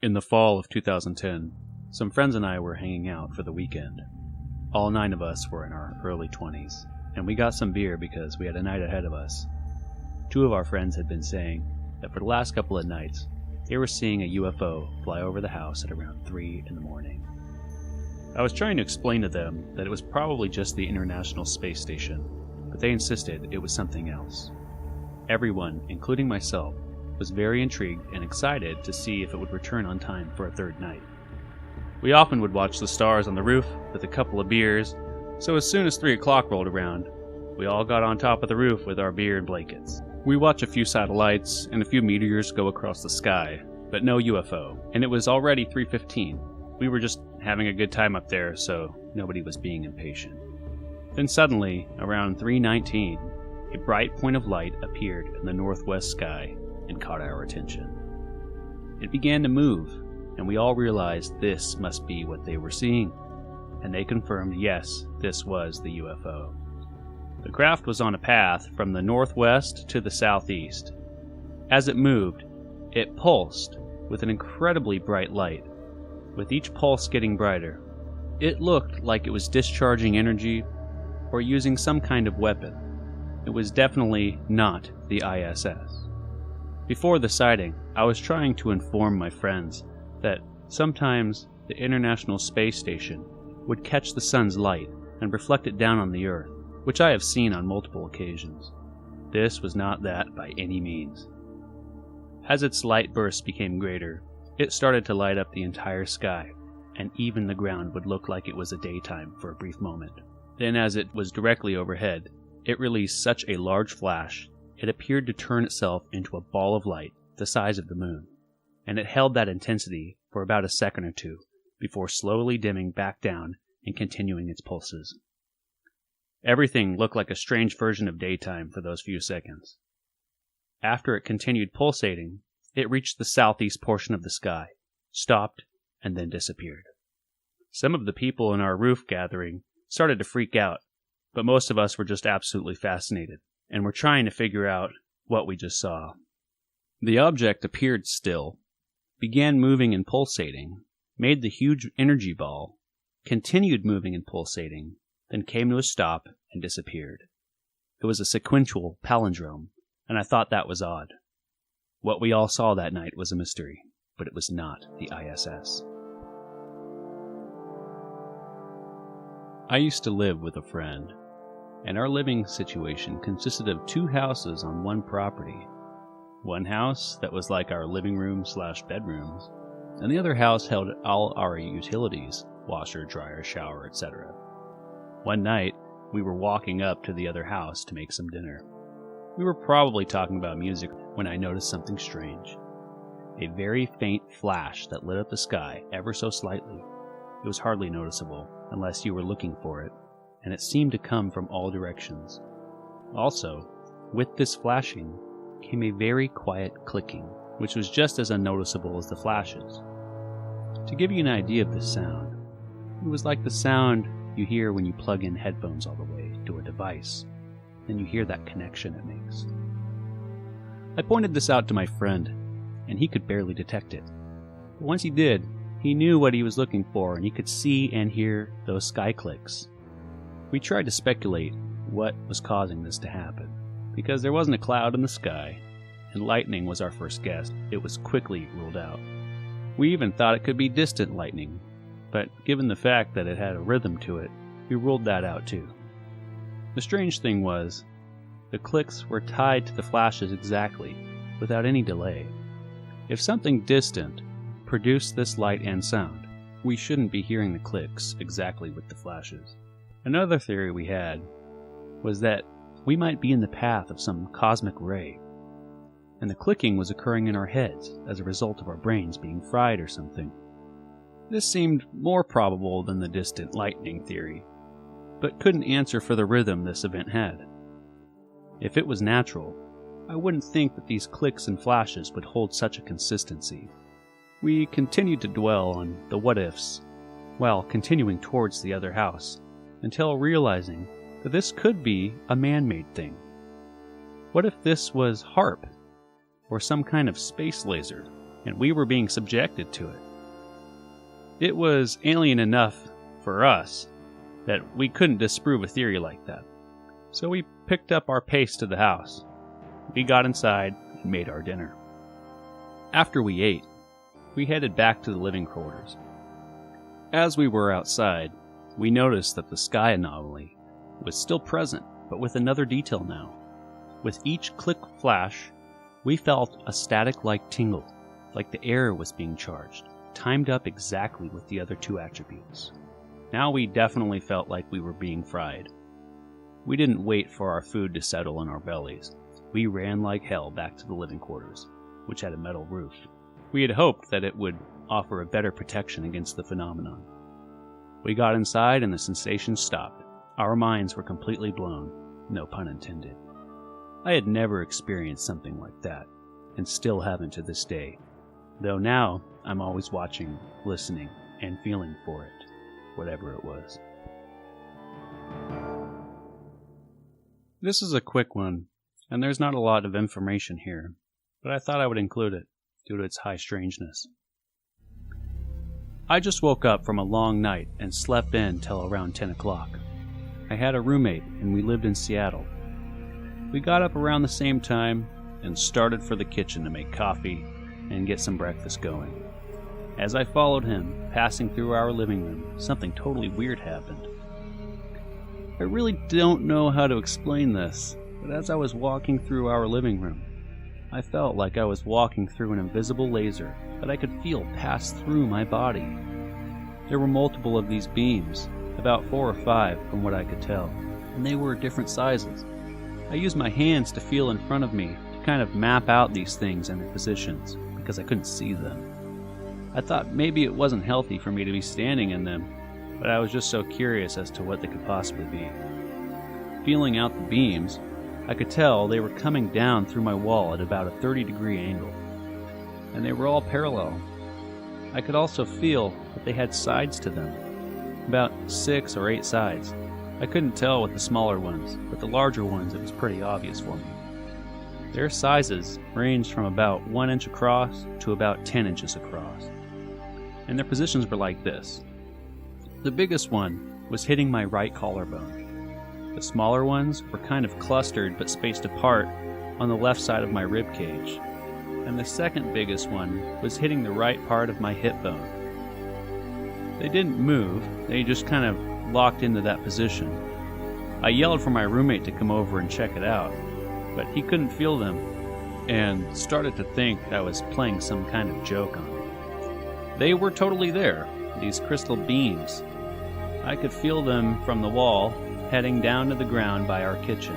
In the fall of 2010, some friends and I were hanging out for the weekend. All 9 of us were in our early 20s, and we got some beer because we had a night ahead of us. 2 of our friends had been saying that for the last couple of nights, they were seeing a UFO fly over the house at around 3 in the morning. I was trying to explain to them that it was probably just the International Space Station, but they insisted it was something else. Everyone, including myself, was very intrigued and excited to see if it would return on time for a 3rd night. We often would watch the stars on the roof with a couple of beers, so as soon as 3 o'clock rolled around, we all got on top of the roof with our beer and blankets. We watched a few satellites and a few meteors go across the sky, but no UFO, and it was already 3:15. We were just having a good time up there, so nobody was being impatient. Then suddenly, around 3:19, a bright point of light appeared in the northwest sky and caught our attention. It began to move, and we all realized this must be what they were seeing, and they confirmed yes, this was the UFO. The craft was on a path from the northwest to the southeast. As it moved, it pulsed with an incredibly bright light, with each pulse getting brighter. It looked like it was discharging energy or using some kind of weapon. It was definitely not the ISS. Before the sighting, I was trying to inform my friends that sometimes the International Space Station would catch the sun's light and reflect it down on the Earth, which I have seen on multiple occasions. This was not that by any means. As its light bursts became greater, it started to light up the entire sky, and even the ground would look like it was a daytime for a brief moment. Then, as it was directly overhead, it released such a large flash, it appeared to turn itself into a ball of light the size of the moon, and it held that intensity for about a second or two before slowly dimming back down and continuing its pulses. Everything looked like a strange version of daytime for those few seconds. After it continued pulsating, it reached the southeast portion of the sky, stopped, and then disappeared. Some of the people in our roof gathering started to freak out, but most of us were just absolutely fascinated, and were trying to figure out what we just saw. The object appeared still, began moving and pulsating, made the huge energy ball, continued moving and pulsating, then came to a stop and disappeared. It was a sequential palindrome, and I thought that was odd. What we all saw that night was a mystery, but it was not the ISS. I used to live with a friend, and our living situation consisted of 2 houses on one property. One house that was like our living room/bedrooms, and the other house held all our utilities, washer, dryer, shower, etc. One night, we were walking up to the other house to make some dinner. We were probably talking about music when I noticed something strange. A very faint flash that lit up the sky ever so slightly. It was hardly noticeable unless you were looking for it, and it seemed to come from all directions. Also, with this flashing came a very quiet clicking, which was just as unnoticeable as the flashes. To give you an idea of this sound, it was like the sound you hear when you plug in headphones all the way to a device, and you hear that connection it makes. I pointed this out to my friend, and he could barely detect it. But once he did, he knew what he was looking for, and he could see and hear those sky clicks. We tried to speculate what was causing this to happen, because there wasn't a cloud in the sky, and lightning was our first guess. It was quickly ruled out. We even thought it could be distant lightning, but given the fact that it had a rhythm to it, we ruled that out too. The strange thing was, the clicks were tied to the flashes exactly, without any delay. If something distant produced this light and sound, we shouldn't be hearing the clicks exactly with the flashes. Another theory we had was that we might be in the path of some cosmic ray, and the clicking was occurring in our heads as a result of our brains being fried or something. This seemed more probable than the distant lightning theory, but couldn't answer for the rhythm this event had. If it was natural, I wouldn't think that these clicks and flashes would hold such a consistency. We continued to dwell on the what-ifs, while continuing towards the other house, until realizing that this could be a man-made thing. What if this was HAARP, or some kind of space laser, and we were being subjected to it. It was alien enough for us that we couldn't disprove a theory like that. So we picked up our pace to the house. We got inside and made our dinner. After we ate, we headed back to the living quarters. As we were outside, we noticed that the sky anomaly was still present, but with another detail now. With each click flash, we felt a static-like tingle, like the air was being charged, timed up exactly with the other two attributes. Now we definitely felt like we were being fried. We didn't wait for our food to settle in our bellies. We ran like hell back to the living quarters, which had a metal roof. We had hoped that it would offer a better protection against the phenomenon. We got inside and the sensation stopped. Our minds were completely blown, no pun intended. I had never experienced something like that, and still haven't to this day, though now I'm always watching, listening, and feeling for it, whatever it was. This is a quick one, and there's not a lot of information here, but I thought I would include it due to its high strangeness. I just woke up from a long night and slept in till around 10 o'clock. I had a roommate and we lived in Seattle. We got up around the same time and started for the kitchen to make coffee and get some breakfast going. As I followed him, passing through our living room, something totally weird happened. I really don't know how to explain this, but as I was walking through our living room, I felt like I was walking through an invisible laser that I could feel pass through my body. There were multiple of these beams, about 4 or 5 from what I could tell, and they were different sizes. I used my hands to feel in front of me to kind of map out these things and their positions, because I couldn't see them. I thought maybe it wasn't healthy for me to be standing in them, but I was just so curious as to what they could possibly be. Feeling out the beams, I could tell they were coming down through my wall at about a 30-degree angle, and they were all parallel. I could also feel that they had sides to them, about 6 or 8 sides. I couldn't tell with the smaller ones, but the larger ones it was pretty obvious for me. Their sizes ranged from about 1 inch across to about 10 inches across, and their positions were like this. The biggest one was hitting my right collarbone. The smaller ones were kind of clustered but spaced apart on the left side of my rib cage, and the second biggest one was hitting the right part of my hip bone. They didn't move, they just kind of locked into that position. I yelled for my roommate to come over and check it out, but he couldn't feel them and started to think I was playing some kind of joke on him. They were totally there, these crystal beams. I could feel them from the wall heading down to the ground by our kitchen.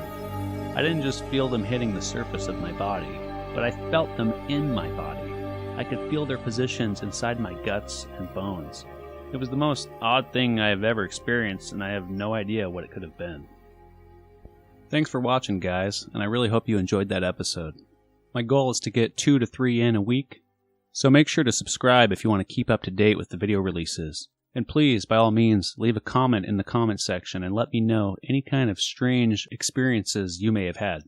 I didn't just feel them hitting the surface of my body, but I felt them in my body. I could feel their positions inside my guts and bones. It was the most odd thing I have ever experienced, and I have no idea what it could have been. Thanks for watching, guys, and I really hope you enjoyed that episode. My goal is to get 2 to 3 in a week, so make sure to subscribe if you want to keep up to date with the video releases. And please, by all means, leave a comment in the comment section and let me know any kind of strange experiences you may have had.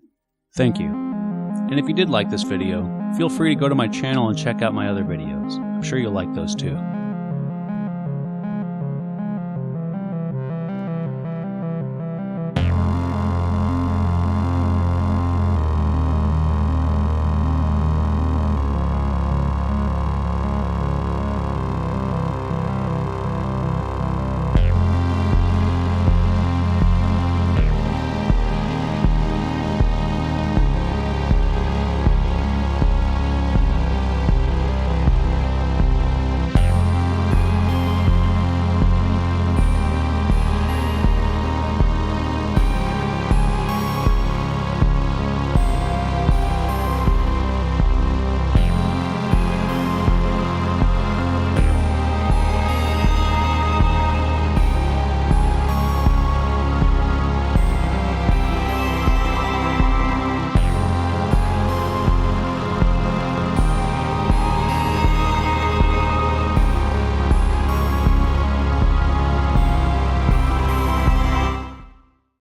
Thank you. And if you did like this video, feel free to go to my channel and check out my other videos. I'm sure you'll like those too.